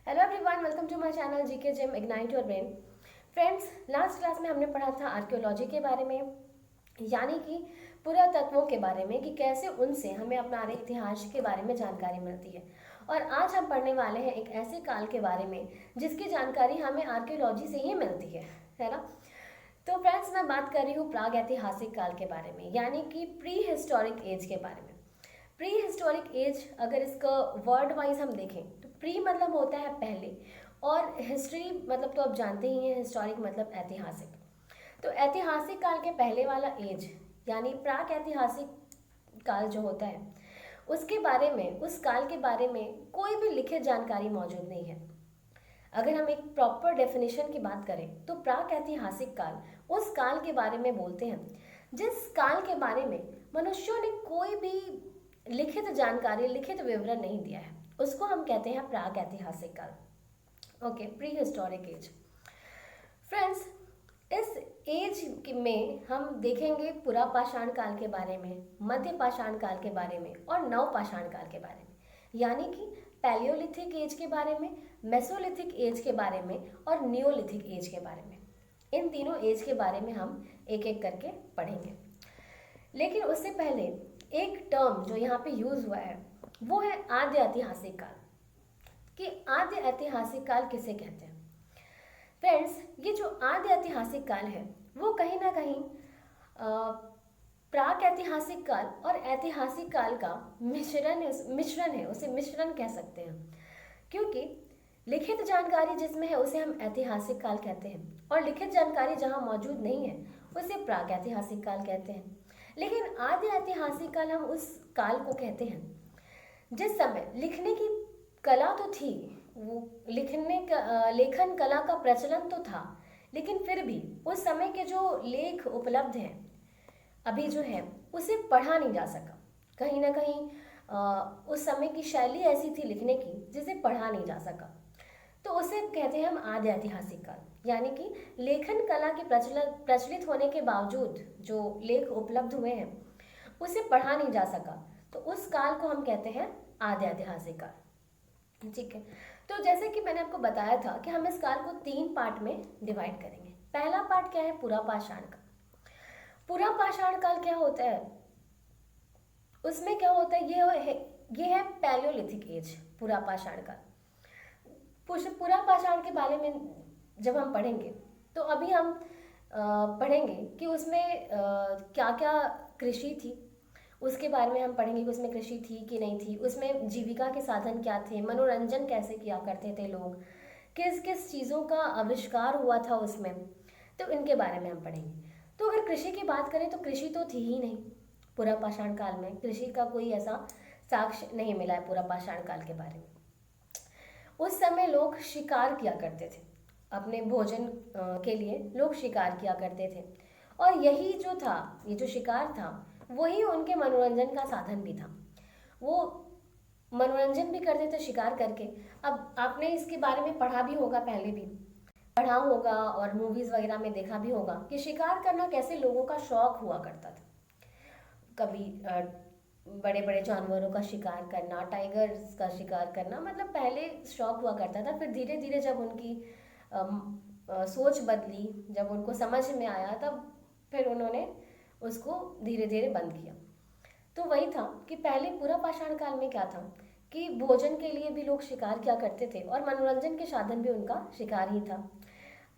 Hello everyone, welcome to my channel GK gym ignite your brain. Friends, last class में हमने पढ़ा था archaeology के बारे में, यानी कि पुरातत्वों के बारे में, कि कैसे उनसे हमें हमारे इतिहास के बारे में जानकारी मिलती है। और आज हम पढ़ने वाले हैं एक ऐसे काल के बारे में जिसकी जानकारी हमें आर्कियोलॉजी से ही मिलती है ना। तो फ्रेंड्स, मैं बात कर रही हूँ प्राग ऐतिहासिक काल के बारे में, यानी कि प्री हिस्टोरिक एज के बारे में। प्री हिस्टोरिक एज, अगर इसका वर्ड वाइज हम देखें तो प्री मतलब होता है पहले, और हिस्ट्री मतलब तो आप जानते ही हैं, हिस्टोरिक मतलब ऐतिहासिक। तो ऐतिहासिक काल के पहले वाला एज यानी प्राक ऐतिहासिक काल जो होता है, उसके बारे में, उस काल के बारे में कोई भी लिखित जानकारी मौजूद नहीं है। अगर हम एक प्रॉपर डेफिनेशन की बात करें तो प्राक ऐतिहासिक काल उस काल के बारे में बोलते हैं जिस काल के बारे में मनुष्यों ने कोई भी लिखित जानकारी, लिखित विवरण नहीं दिया है, उसको हम कहते हैं प्राक ऐतिहासिक काल। Okay, pre historic age. Friends, इस एज में हम देखेंगे पुरापाषाण काल के बारे में, मध्य पाषाण काल के बारे में और नवपाषाण काल के बारे में, यानी कि पैलियोलिथिक एज के बारे में, मेसोलिथिक एज के बारे में और नियोलिथिक एज के बारे में। इन तीनों एज के बारे में हम एक एक करके पढ़ेंगे। लेकिन उससे पहले एक टर्म जो यहाँ पे यूज हुआ है वो है आद्य ऐतिहासिक काल। कि आद्य ऐतिहासिक काल किसे कहते हैं? फ्रेंड्स, ये जो आद्य ऐतिहासिक काल है वो कहीं ना कहीं प्राक ऐतिहासिक काल और ऐतिहासिक काल का मिश्रण है, उसे मिश्रण कह सकते हैं। क्योंकि लिखित जानकारी जिसमें है उसे हम ऐतिहासिक काल कहते हैं, और लिखित जानकारी जहाँ मौजूद नहीं है उसे प्राक ऐतिहासिक काल कहते हैं। लेकिन आद्य ऐतिहासिक काल हम उस काल को कहते हैं जिस समय लिखने की कला तो थी, वो लेखन कला का प्रचलन तो था, लेकिन फिर भी उस समय के जो लेख उपलब्ध हैं अभी जो है उसे पढ़ा नहीं जा सका। कहीं ना कहीं उस समय की शैली ऐसी थी लिखने की जिसे पढ़ा नहीं जा सका। तो उसे कहते हैं हम आद्य ऐतिहासिक काल, यानी कि लेखन कला के प्रचलित होने के बावजूद जो लेख उपलब्ध हुए हैं उसे पढ़ा नहीं जा सका, तो उस काल को हम कहते हैं आद्य ऐतिहासिक काल। ठीक है, तो जैसे कि मैंने आपको बताया था कि हम इस काल को 3 पार्ट में डिवाइड करेंगे। पहला पार्ट क्या है? पुरापाषाण का। पुरापाषाण काल क्या होता है? उसमें क्या होता है? ये है पैलियोलिथिक एज, पुरापाषाण काल। पुरापाषाण के बारे में जब हम पढ़ेंगे तो अभी हम पढ़ेंगे कि उसमें क्या क्या कृषि थी, उसके बारे में हम पढ़ेंगे कि उसमें कृषि थी कि नहीं थी, उसमें जीविका के साधन क्या थे, मनोरंजन कैसे किया करते थे लोग, किस किस चीज़ों का आविष्कार हुआ था उसमें, तो इनके बारे में हम पढ़ेंगे। तो अगर कृषि की बात करें तो कृषि तो थी ही नहीं पुरापाषाण काल में, कृषि का कोई ऐसा साक्ष्य नहीं मिला है पुरापाषाण काल के बारे में। उस समय लोग शिकार किया करते थे, अपने भोजन के लिए लोग शिकार किया करते थे, और यही जो था, ये जो शिकार था वही उनके मनोरंजन का साधन भी था। वो मनोरंजन भी करते थे शिकार करके। अब आपने इसके बारे में पढ़ा भी होगा, पहले भी पढ़ा होगा और मूवीज़ वगैरह में देखा भी होगा कि शिकार करना कैसे लोगों का शौक हुआ करता था। कभी बड़े बड़े जानवरों का शिकार करना, टाइगर्स का शिकार करना, मतलब पहले शौक हुआ करता था। फिर धीरे धीरे जब उनकी सोच बदली, जब उनको समझ में आया, तब फिर उन्होंने उसको धीरे धीरे बंद किया। तो वही था कि पहले पुरापाषाण काल में क्या था कि भोजन के लिए भी लोग शिकार किया करते थे और मनोरंजन के साधन भी उनका शिकार ही था।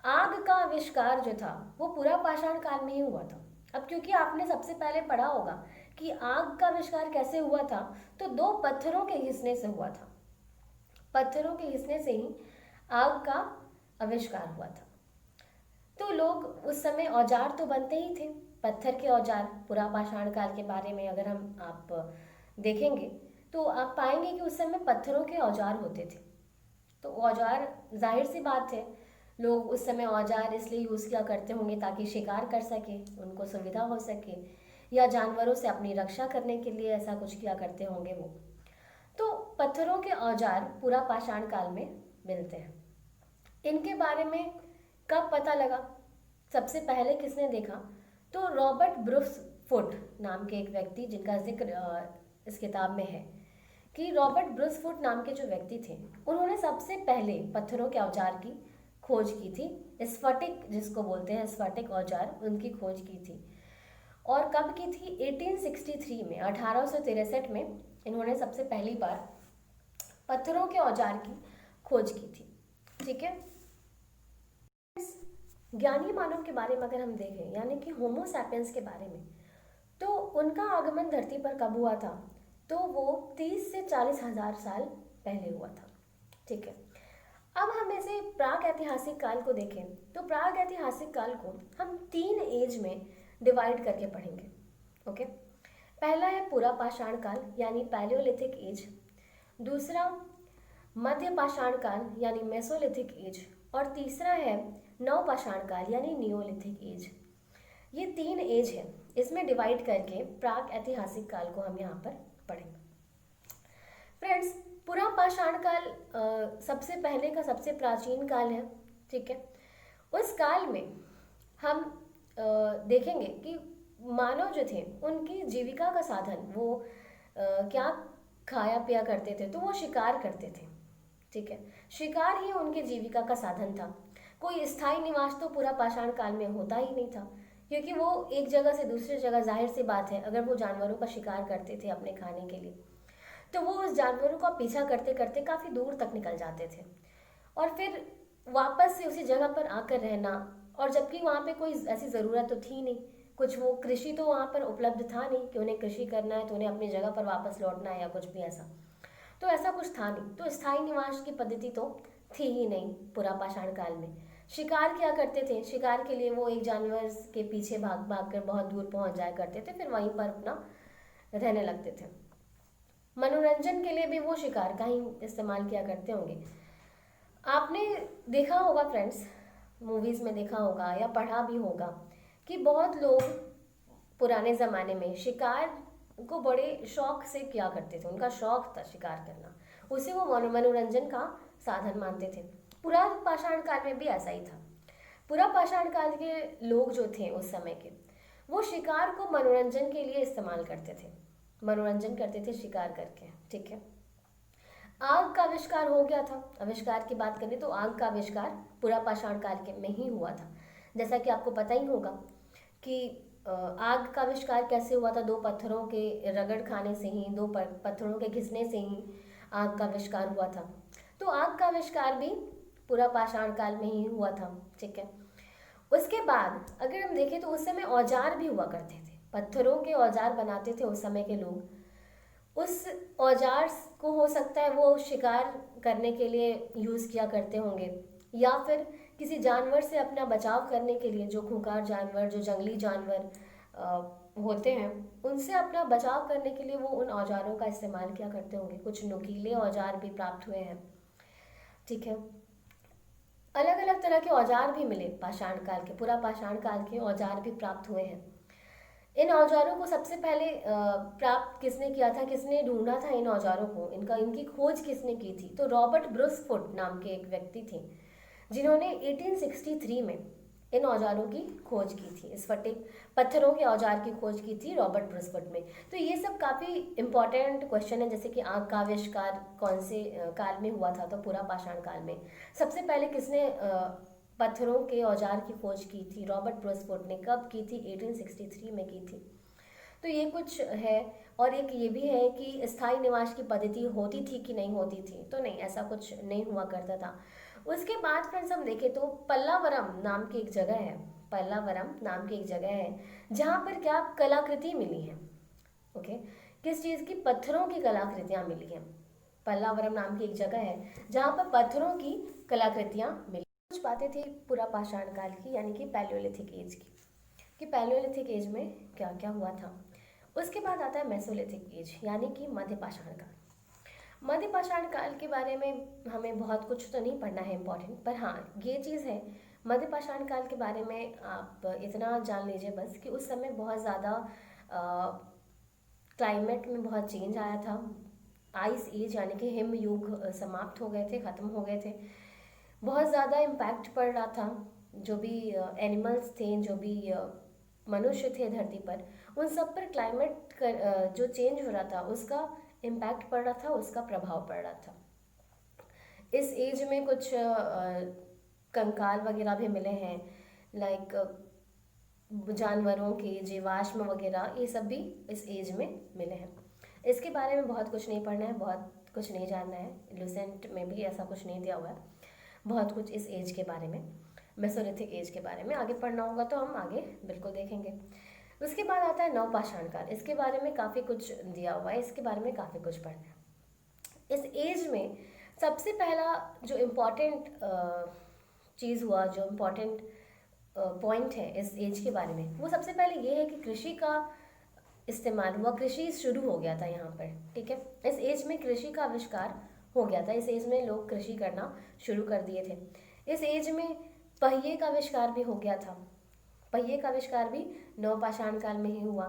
आग का आविष्कार जो था वो पुरापाषाण काल में ही हुआ था। अब क्योंकि आपने सबसे पहले पढ़ा होगा कि आग का आविष्कार कैसे हुआ था, तो 2 पत्थरों के घिसने से हुआ था। पत्थरों के घिसने से ही आग का आविष्कार हुआ था। तो लोग उस समय औजार तो बनते ही थे, पत्थर के औजार। पुरापाषाण काल के बारे में अगर आप देखेंगे तो आप पाएंगे कि उस समय पत्थरों के औजार होते थे। तो औजार, जाहिर सी बात है, लोग उस समय औजार इसलिए यूज़ किया करते होंगे ताकि शिकार कर सके, उनको सुविधा हो सके, या जानवरों से अपनी रक्षा करने के लिए ऐसा कुछ किया करते होंगे वो। तो पत्थरों के औजार पुरापाषाण काल में मिलते हैं। इनके बारे में कब पता लगा? सबसे पहले किसने देखा? तो रॉबर्ट ब्रुक्स फुट नाम के एक व्यक्ति, जिनका जिक्र इस किताब में है, कि रॉबर्ट ब्रूस फुट नाम के जो व्यक्ति थे, उन्होंने सबसे पहले पत्थरों के औजार की खोज की थी। स्फटिक जिसको बोलते हैं, स्फटिक औजार, उनकी खोज की थी। और कब की थी? 1863 में, 1863 में इन्होंने सबसे पहली बार पत्थरों के औजार की खोज की थी। ठीक है। ज्ञानी मानव के बारे में अगर हम देखें, यानी कि होमो सैपियंस के बारे में, तो उनका आगमन धरती पर कब हुआ था? तो वो 30 से 40 हज़ार साल पहले हुआ था। ठीक है। अब हम ऐसे प्राग ऐतिहासिक काल को देखें तो प्राग ऐतिहासिक काल को हम 3 एज में डिवाइड करके पढ़ेंगे। ओके। पहला है पूरा पाषाण काल यानी पैलियोलिथिक एज, दूसरा मध्य पाषाण काल यानी मेसोलिथिक एज, और तीसरा है नव पाषाण काल यानी नियोलिथिक एज। ये 3 एज है, इसमें डिवाइड करके प्राग ऐतिहासिक काल को हम यहाँ पर पढ़ेंगे। फ्रेंड्स, पूरा पाषाण काल सबसे पहले का सबसे प्राचीन काल है। ठीक है। उस काल में हम देखेंगे कि मानव जो थे उनकी जीविका का साधन वो क्या खाया पिया करते थे, तो वो शिकार करते थे। ठीक है। शिकार ही उनकी जीविका का साधन था। कोई स्थायी निवास तो पूरा पाषाण काल में होता ही नहीं था, क्योंकि वो एक जगह से दूसरी जगह, जाहिर सी बात है, अगर वो जानवरों का शिकार करते थे अपने खाने के लिए, तो वो उस जानवरों का पीछा करते करते काफ़ी दूर तक निकल जाते थे और फिर वापस से उसी जगह पर आकर रहना। और जबकि वहाँ पे कोई ऐसी ज़रूरत तो थी नहीं, कुछ वो कृषि तो वहाँ पर उपलब्ध था नहीं कि उन्हें कृषि करना है तो उन्हें अपनी जगह पर वापस लौटना है या कुछ भी ऐसा, तो ऐसा कुछ था नहीं। तो स्थायी निवास की पद्धति तो थी ही नहीं पूरा पाषाण काल में। शिकार क्या करते थे? शिकार के लिए वो एक जानवर के पीछे भाग भाग कर बहुत दूर पहुंच जाया करते थे, फिर वहीं पर अपना रहने लगते थे। मनोरंजन के लिए भी वो शिकार का ही इस्तेमाल किया करते होंगे। आपने देखा होगा फ्रेंड्स, मूवीज़ में देखा होगा या पढ़ा भी होगा कि बहुत लोग पुराने ज़माने में शिकार को बड़े शौक से किया करते थे। उनका शौक था शिकार करना, उसे वो मनोरंजन का साधन मानते थे। पूरा पाषाण काल में भी ऐसा ही था। पूरा पाषाण काल के लोग जो थे उस समय के, वो शिकार को मनोरंजन के लिए इस्तेमाल करते थे, मनोरंजन करते थे शिकार करके। ठीक है। आग का आविष्कार हो गया था। आविष्कार की बात करें तो आग का आविष्कार पूरा पाषाण काल के में ही हुआ था। जैसा कि आपको पता ही होगा कि आग का आविष्कार कैसे हुआ था? 2 पत्थरों के रगड़ खाने से ही, 2 पत्थरों के घिसने से ही आग का आविष्कार हुआ था। तो आग का आविष्कार भी पूरा पाषाण काल में ही हुआ था। ठीक है। उसके बाद अगर हम देखें तो उस समय औजार भी हुआ करते थे, पत्थरों के औजार बनाते थे उस समय के लोग। उस औजार को हो सकता है वो शिकार करने के लिए यूज़ किया करते होंगे, या फिर किसी जानवर से अपना बचाव करने के लिए, जो खूंखार जानवर, जो जंगली जानवर होते हैं, उनसे अपना बचाव करने के लिए वो उन औजारों का इस्तेमाल किया करते होंगे। कुछ नुकीले औजार भी प्राप्त हुए हैं। ठीक है। अलग अलग तरह के औजार भी मिले पाषाण काल के, पूरा पाषाण काल के औजार भी प्राप्त हुए हैं। इन औजारों को सबसे पहले प्राप्त किसने किया था, किसने ढूंढा था इन औजारों को, इनकी खोज किसने की थी? तो रॉबर्ट ब्रूस फुट नाम के एक व्यक्ति थे, जिन्होंने 1863 में इन औजारों की खोज की थी। इस फटिक पत्थरों के औजार की खोज की थी रॉबर्ट ब्रूस फुट में। तो ये सब काफ़ी इंपॉर्टेंट क्वेश्चन है, जैसे कि आग का आविष्कार कौन से काल में हुआ था? तो पूरा पाषाण काल में। सबसे पहले किसने पत्थरों के औजार की खोज की थी? रॉबर्ट ब्रूस फुट ने। कब की थी? 1863 में की थी। तो ये कुछ है। और एक ये भी है कि स्थायी निवास की पद्धति होती थी कि नहीं होती थी? तो नहीं, ऐसा कुछ नहीं हुआ करता था। उसके बाद फ्रेंड्स हम देखें तो पल्लावरम नाम की एक जगह है, पल्लावरम नाम की एक जगह है, जहाँ पर क्या कलाकृति मिली है। ओके। किस चीज़ की? पत्थरों की कलाकृतियाँ मिली हैं। पल्लावरम नाम की एक जगह है जहाँ पर पत्थरों की कलाकृतियाँ मिली। कुछ बातें थी पूरा पाषाण काल की, यानी कि पैलियोलिथिक एज की, कि पैलियोलिथिक एज में क्या क्या हुआ था। उसके बाद आता है मेसोलिथिक एज, यानी कि मध्य पाषाण काल। मध्य पाषाण काल के बारे में हमें बहुत कुछ तो नहीं पढ़ना है इम्पोर्टेंट, पर हाँ ये चीज़ है, मध्य पाषाण काल के बारे में आप इतना जान लीजिए बस कि उस समय बहुत ज़्यादा क्लाइमेट में बहुत चेंज आया था। आइस एज यानी कि हिम युग समाप्त हो गए थे, ख़त्म हो गए थे। बहुत ज़्यादा इम्पैक्ट पड़ रहा था। जो भी एनिमल्स थे, जो भी मनुष्य थे धरती पर, उन सब पर क्लाइमेट जो चेंज हो रहा था उसका इम्पैक्ट पड़ रहा था, उसका प्रभाव पड़ रहा था। इस एज में कुछ कंकाल वगैरह भी मिले हैं, लाइक जानवरों के जीवाश्म वगैरह, ये सब भी इस एज में मिले हैं। इसके बारे में बहुत कुछ नहीं पढ़ना है, बहुत कुछ नहीं जानना है, लुसेंट में भी ऐसा कुछ नहीं दिया हुआ है बहुत कुछ इस एज के बारे में, मेसोलिथिक एज के बारे में। आगे पढ़ना होगा तो हम आगे बिल्कुल देखेंगे। उसके बाद आता है नवपाषाण काल। इसके बारे में काफ़ी कुछ दिया हुआ है, इसके बारे में काफ़ी कुछ पढ़ना है। इस एज में सबसे पहला जो इम्पोर्टेंट चीज़ हुआ, जो इम्पोर्टेंट पॉइंट है इस एज के बारे में, वो सबसे पहले ये है कि कृषि का इस्तेमाल हुआ, कृषि शुरू हो गया था यहाँ पर। ठीक है, इस एज में कृषि का आविष्कार हो गया था, इस एज में लोग कृषि करना शुरू कर दिए थे। इस एज में पहिए का आविष्कार भी हो गया था, पहिए का आविष्कार भी नवपाषाण काल में ही हुआ।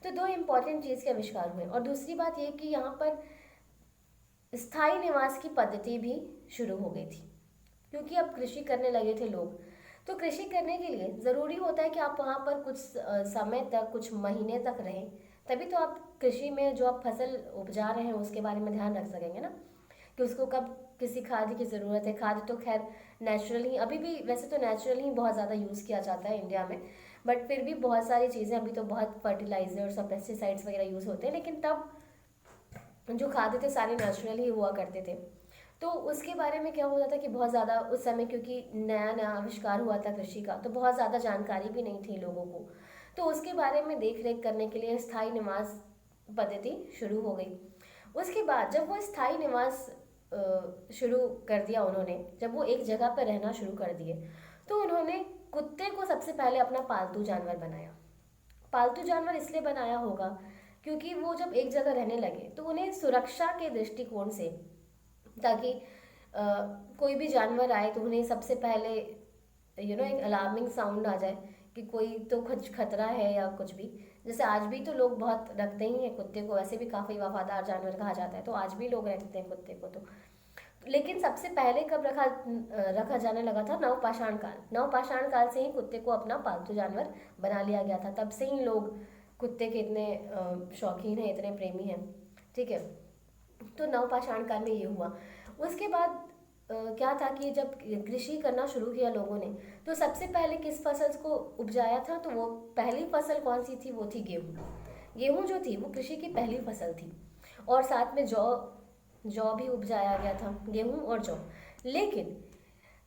तो दो इम्पॉर्टेंट चीज़ के आविष्कार हुए। और दूसरी बात ये कि यहाँ पर स्थायी निवास की पद्धति भी शुरू हो गई थी, क्योंकि अब कृषि करने लगे थे लोग। तो कृषि करने के लिए ज़रूरी होता है कि आप वहाँ पर कुछ समय तक, कुछ महीने तक रहें, तभी तो आप कृषि में जो आप फसल उपजा रहे हैं उसके बारे में ध्यान रख सकेंगे ना, कि उसको कब किसी खाद की ज़रूरत है। खाद तो खैर नेचुरल ही, अभी भी वैसे तो नेचुरल ही बहुत ज़्यादा यूज़ किया जाता है इंडिया में, बट फिर भी बहुत सारी चीज़ें, अभी तो बहुत फर्टिलाइजर्स और पेस्टिसाइड्स वगैरह यूज़ होते हैं, लेकिन तब जो खाते थे सारे नेचुरल ही हुआ करते थे। तो उसके बारे में क्या होता था कि बहुत ज़्यादा उस समय, क्योंकि नया नया आविष्कार हुआ था कृषि का, तो बहुत ज़्यादा जानकारी भी नहीं थी लोगों को। तो उसके बारे में देख रेख करने के लिए स्थायी निवास पद्धति शुरू हो गई। उसके बाद जब वो स्थायी निवास शुरू कर दिया उन्होंने, जब वो एक जगह पर रहना शुरू कर दिए, तो उन्होंने कुत्ते को सबसे पहले अपना पालतू जानवर बनाया। पालतू जानवर इसलिए बनाया होगा क्योंकि वो जब एक जगह रहने लगे तो उन्हें सुरक्षा के दृष्टिकोण से, ताकि कोई भी जानवर आए तो उन्हें सबसे पहले एक अलार्मिंग साउंड आ जाए कि कोई तो कुछ खतरा है या कुछ भी। जैसे आज भी तो लोग बहुत रखते ही हैं कुत्ते को, वैसे भी काफ़ी वफादार जानवर कहा जाता है, तो आज भी लोग रखते हैं कुत्ते को। तो लेकिन सबसे पहले कब रखा जाने लगा था? नवपाषाण काल। नवपाषाण काल से ही कुत्ते को अपना पालतू जानवर बना लिया गया था, तब से ही लोग कुत्ते के इतने शौकीन हैं, इतने प्रेमी हैं। ठीक है, तो नवपाषाण काल में ये हुआ। उसके बाद क्या था कि जब कृषि करना शुरू किया लोगों ने, तो सबसे पहले किस फसल को उपजाया था? तो वो पहली फसल कौन सी थी? वो थी गेहूँ। गेहूँ जो थी वो कृषि की पहली फसल थी, और साथ में जौ भी उपजाया गया था, गेहूँ और जौ। लेकिन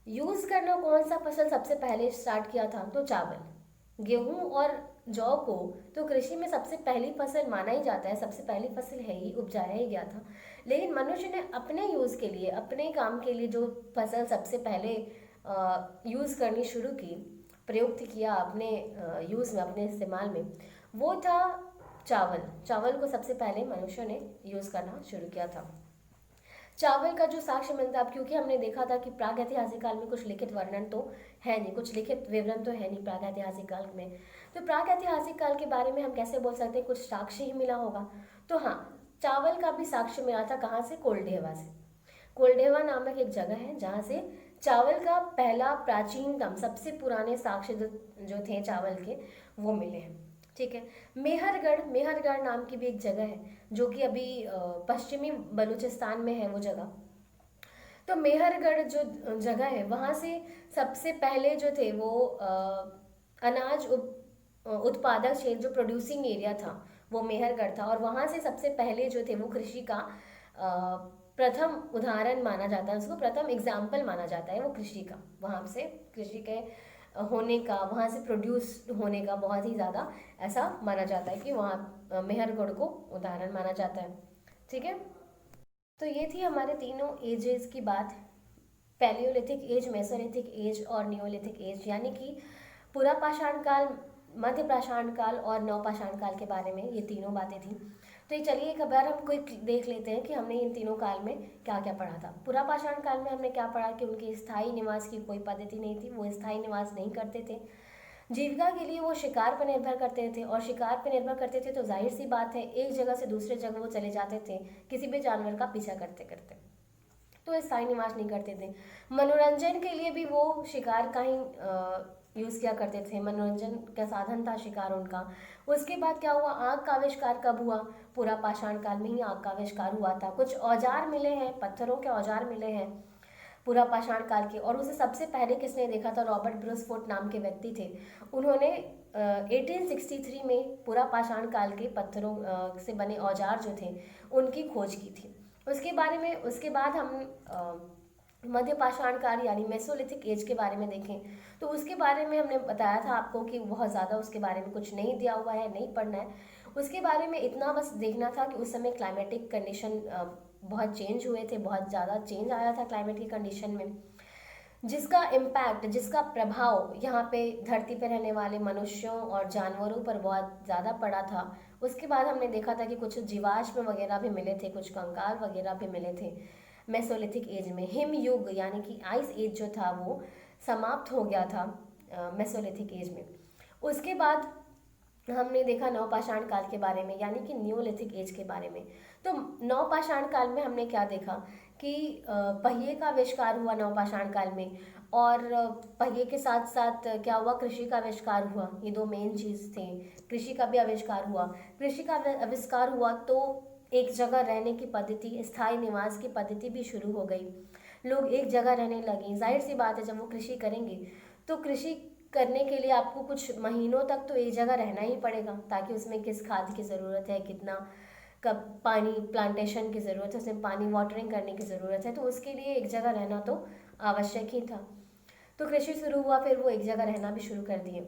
यूज़ करना कौन सा फसल सबसे पहले स्टार्ट किया था? तो चावल। गेहूँ और जौ को तो कृषि में सबसे पहली फसल माना ही जाता है, सबसे पहली फसल है ही, उपजाया ही गया था। लेकिन मनुष्य ने अपने यूज़ के लिए, अपने काम के लिए जो फसल सबसे पहले यूज़ करनी शुरू की, प्रयुक्त किया अपने यूज़ में, अपने इस्तेमाल में, वो था चावल। चावल को सबसे पहले मनुष्य ने यूज़ करना शुरू किया था। चावल का जो साक्ष्य मिलता है, अब क्योंकि हमने देखा था कि प्रागैतिहासिक काल में कुछ लिखित वर्णन तो है नहीं, कुछ लिखित विवरण तो है नहीं प्रागैतिहासिक काल में, तो प्रागैतिहासिक काल के बारे में हम कैसे बोल सकते हैं? कुछ साक्ष्य ही मिला होगा। तो हाँ, चावल का भी साक्ष्य मिला था। कहाँ से? कोल्डेवा से। कोल्डेवा नामक एक जगह है जहाँ से चावल का पहला प्राचीनतम, सबसे पुराने साक्ष्य जो थे चावल के, वो मिले हैं। ठीक है, मेहरगढ़ नाम की भी एक जगह है, जो कि अभी पश्चिमी बलूचिस्तान में है वो जगह। तो मेहरगढ़ जो जगह है, वहाँ से सबसे पहले जो थे वो अनाज उत्पादक क्षेत्र, जो प्रोड्यूसिंग एरिया था, वो मेहरगढ़ था। और वहाँ से सबसे पहले जो थे वो कृषि का प्रथम उदाहरण माना जाता है, उसको प्रथम एग्जाम्पल माना जाता है वो कृषि का। वहाँ से कृषि के होने का, वहाँ से प्रोड्यूस होने का बहुत ही ज़्यादा ऐसा माना जाता है कि वहाँ मेहरगढ़ को उदाहरण माना जाता है। ठीक है, तो ये थी हमारे तीनों एजेस की बात, पैलियोलिथिक एज, मेसोलिथिक एज और नियोलिथिक एज, यानी कि पुरापाषाण काल, मध्य पाषाण काल और नवपाषाण काल के बारे में ये तीनों बातें थी। तो ये चलिए एक बार हम कोई देख लेते हैं कि हमने इन तीनों काल में क्या क्या पढ़ा था। पुरापाषाण काल में हमने क्या पढ़ा कि उनकी स्थायी निवास की कोई पद्धति नहीं थी, वो स्थायी निवास नहीं करते थे। जीविका के लिए वो शिकार पर निर्भर करते थे, और शिकार पर निर्भर करते थे तो जाहिर सी बात है एक जगह से दूसरे जगह वो चले जाते थे किसी भी जानवर का पीछा करते करते, तो स्थायी निवास नहीं करते थे। मनोरंजन के लिए भी वो शिकार का ही यूज़ किया करते थे, मनोरंजन का साधन था शिकार उनका। उसके बाद क्या हुआ, आग का आविष्कार कब हुआ, पूरा पाषाण काल में ही आग का आविष्कार हुआ था। कुछ औजार मिले हैं, पत्थरों के औजार मिले हैं पूरा पाषाण काल के, और उसे सबसे पहले किसने देखा था, रॉबर्ट ब्रूसफोर्ड नाम के व्यक्ति थे। उन्होंने 1863 में पूरा पाषाण काल के पत्थरों से बने औजार जो थे उनकी खोज की थी। उसके बाद हम मध्य पाषाण काल यानी मेसोलिथिक एज के बारे में देखें तो उसके बारे में हमने बताया था आपको कि बहुत ज़्यादा उसके बारे में कुछ नहीं दिया हुआ है, नहीं पढ़ना है उसके बारे में। इतना बस देखना था कि उस समय क्लाइमेटिक कंडीशन बहुत चेंज हुए थे, बहुत ज़्यादा चेंज आया था क्लाइमेट की कंडीशन में, जिसका इम्पैक्ट, जिसका प्रभाव यहाँ पे धरती पे रहने वाले मनुष्यों और जानवरों पर बहुत ज़्यादा पड़ा था। उसके बाद हमने देखा था कि कुछ जीवाश्म वगैरह भी मिले थे, कुछ कंकाल वगैरह भी मिले थे मेसोलिथिक एज में। हिम युग यानी कि आइस एज जो था वो समाप्त हो गया था मेसोलिथिक एज में। उसके बाद हमने देखा नवपाषाण काल के बारे में यानी कि न्यूलिथिक एज के बारे में। तो नवपाषाण काल में हमने क्या देखा कि पहिए का आविष्कार हुआ नवपाषाण काल में, और पहिए के साथ साथ क्या हुआ, कृषि का आविष्कार हुआ। ये दो मेन चीज़ थे। कृषि का भी आविष्कार हुआ। कृषि का आविष्कार हुआ तो एक जगह रहने की पद्धति, स्थायी निवास की पद्धति भी शुरू हो गई। लोग एक जगह रहने लगे। जाहिर सी बात है, जब वो कृषि करेंगे तो कृषि करने के लिए आपको कुछ महीनों तक तो एक जगह रहना ही पड़ेगा, ताकि उसमें किस खाद की ज़रूरत है, कितना कब पानी, प्लांटेशन की ज़रूरत है, उसमें पानी वाटरिंग करने की ज़रूरत है, तो उसके लिए एक जगह रहना तो आवश्यक ही था। तो कृषि शुरू हुआ, फिर वो एक जगह रहना भी शुरू कर दिए।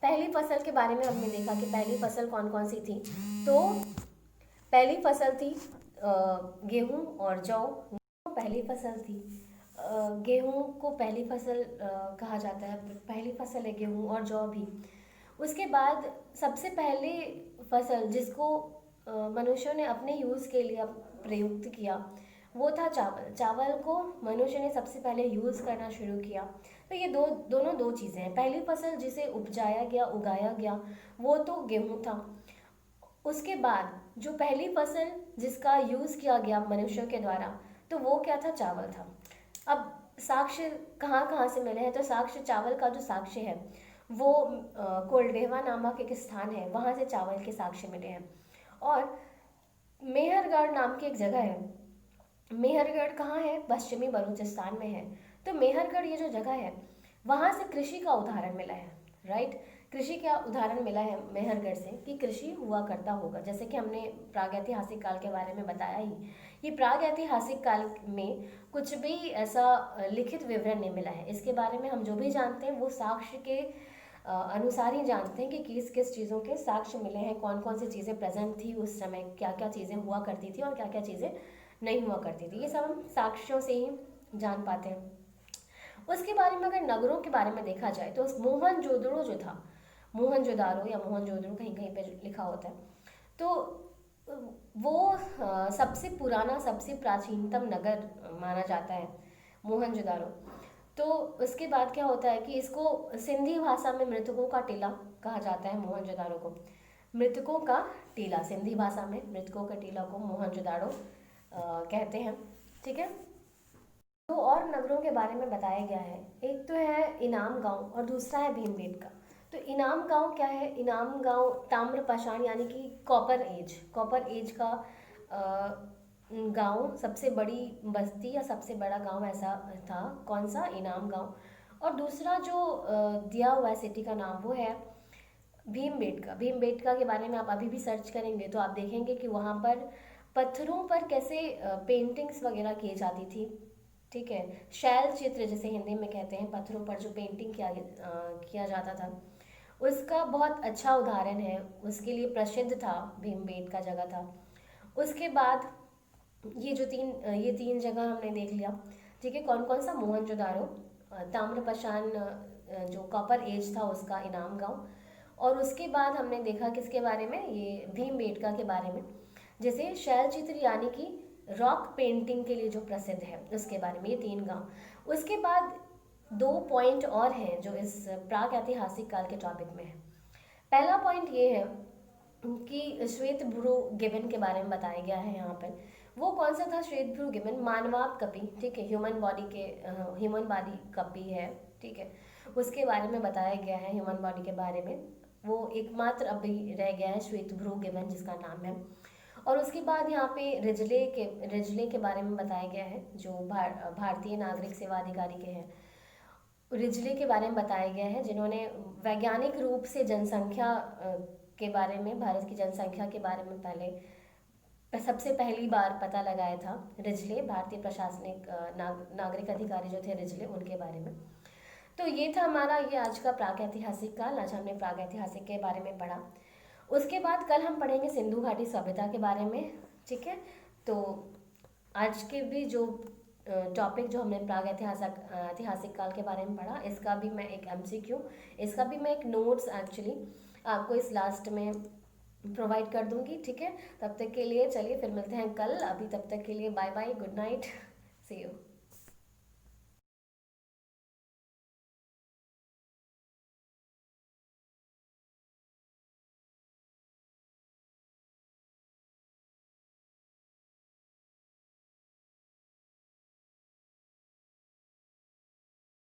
पहली फसल के बारे में हमने देखा कि पहली फसल कौन कौन सी थी। तो पहली फसल थी गेहूँ और जौ। पहली फसल थी गेहूँ को पहली फसल कहा जाता है, पहली फसल है गेहूँ और जौ भी। उसके बाद सबसे पहले फसल जिसको मनुष्यों ने अपने यूज़ के लिए प्रयुक्त किया वो था चावल। चावल को मनुष्य ने सबसे पहले यूज़ करना शुरू किया। तो ये दोनों दो चीज़ें हैं। पहली फसल जिसे उपजाया गया, उगाया गया, वो तो गेहूँ था। उसके बाद जो पहली फसल जिसका यूज़ किया गया मनुष्यों के द्वारा, तो वो क्या था, चावल था। अब साक्ष्य कहाँ कहाँ से मिले हैं, तो साक्ष्य, चावल का जो साक्ष्य है वो कोल्डेवा नामक एक स्थान है, वहाँ से चावल के साक्ष्य मिले हैं। और मेहरगढ़ नाम की एक जगह है। मेहरगढ़ कहाँ है, पश्चिमी बलूचिस्तान में है। तो मेहरगढ़ ये जो जगह है वहाँ से कृषि का उदाहरण मिला है, राइट। कृषि का उदाहरण मिला है मेहरगढ़ से कि कृषि हुआ करता होगा। जैसे कि हमने प्रागैतिहासिक काल के बारे में बताया ही, ये प्रागैतिहासिक काल में कुछ भी ऐसा लिखित विवरण नहीं मिला है। इसके बारे में हम जो भी जानते हैं वो साक्ष्य के अनुसार ही जानते हैं कि किस किस चीज़ों के साक्ष्य मिले हैं, कौन कौन सी चीज़ें प्रेजेंट थी उस समय, क्या क्या चीज़ें हुआ करती थी और क्या क्या चीज़ें नहीं हुआ करती थी। ये सब हम साक्ष्यों से ही जान पाते हैं। उसके बारे में अगर नगरों के बारे में देखा जाए तो मोहनजोदड़ो जो था, मोहनजोदारो या मोहनजोदड़ो कहीं कहीं पे लिखा होता है, तो वो सबसे पुराना, सबसे प्राचीनतम नगर माना जाता है मोहनजोदारो। तो उसके बाद क्या होता है कि इसको सिंधी भाषा में मृतकों का टीला कहा जाता है मोहनजोदारो को। मृतकों का टीला, सिंधी भाषा में मृतकों के टीला को मोहनजोदारो कहते हैं, ठीक है। दो और नगरों के बारे में बताया गया है। एक तो है इनाम गांव और दूसरा है भीमबेटका। तो इनाम गांव क्या है, इनाम गांव ताम्रपाषाण यानी कि कॉपर एज का गांव, सबसे बड़ी बस्ती या सबसे बड़ा गांव ऐसा था। कौन सा, इनाम गांव। और दूसरा जो दिया हुआ है सिटी का नाम वो है भीमबेटका। भीमबेटका के बारे में आप अभी भी सर्च करेंगे तो आप देखेंगे कि वहाँ पर पत्थरों पर कैसे पेंटिंग्स वगैरह की जाती थी, ठीक है। शैल चित्र जिसे हिंदी में कहते हैं, पत्थरों पर जो पेंटिंग किया जाता था, उसका बहुत अच्छा उदाहरण है। उसके लिए प्रसिद्ध था भीमबेटका जगह था। उसके बाद ये तीन जगह हमने देख लिया, ठीक है। कौन कौन सा, मोहनजोदारो, ताम्रपाषाण जो कॉपर एज था उसका इनाम गांव, और उसके बाद हमने देखा किसके बारे में, ये भीमबेटका के बारे में, जैसे शैल चित्र यानी कि रॉक पेंटिंग के लिए जो प्रसिद्ध है उसके बारे में, ये तीन गांव। उसके बाद दो पॉइंट और हैं जो इस प्राक ऐतिहासिक काल के टॉपिक में है। पहला पॉइंट ये है कि श्वेत भ्रू गिबन के बारे में बताया गया है यहाँ पर। वो कौन सा था श्वेत भ्रू गिबन, मानवाब कपी, ठीक है, ह्यूमन बॉडी कपी है, ठीक है। उसके बारे में बताया गया है, ह्यूमन बॉडी के बारे में। वो एकमात्र अभी रह गया है श्वेत भ्रू गिबन जिसका नाम है। और उसके बाद यहाँ पे रिजले के बारे में बताया गया है, जो भारतीय नागरिक सेवा अधिकारी के हैं। रिजले के बारे में बताया गया है, जिन्होंने वैज्ञानिक रूप से जनसंख्या के बारे में, भारत की जनसंख्या के बारे में सबसे पहली बार पता लगाया था। रिजले भारतीय प्रशासनिक नागरिक अधिकारी जो थे रिजले, उनके बारे में। तो ये था हमारा ये आज का प्रागैतिहासिक काल। आज हमने प्रागैतिहासिक के बारे में पढ़ा। उसके बाद कल हम पढ़ेंगे सिंधु घाटी सभ्यता के बारे में, ठीक है। तो आज के भी जो टॉपिक जो हमने ऐतिहासिक काल के बारे में पढ़ा, इसका भी मैं एक एमसीक्यू, इसका भी मैं एक नोट्स एक्चुअली आपको इस लास्ट में प्रोवाइड कर दूंगी, ठीक है। तब तक के लिए चलिए फिर मिलते हैं कल। अभी तब तक के लिए bye bye, good night, see you.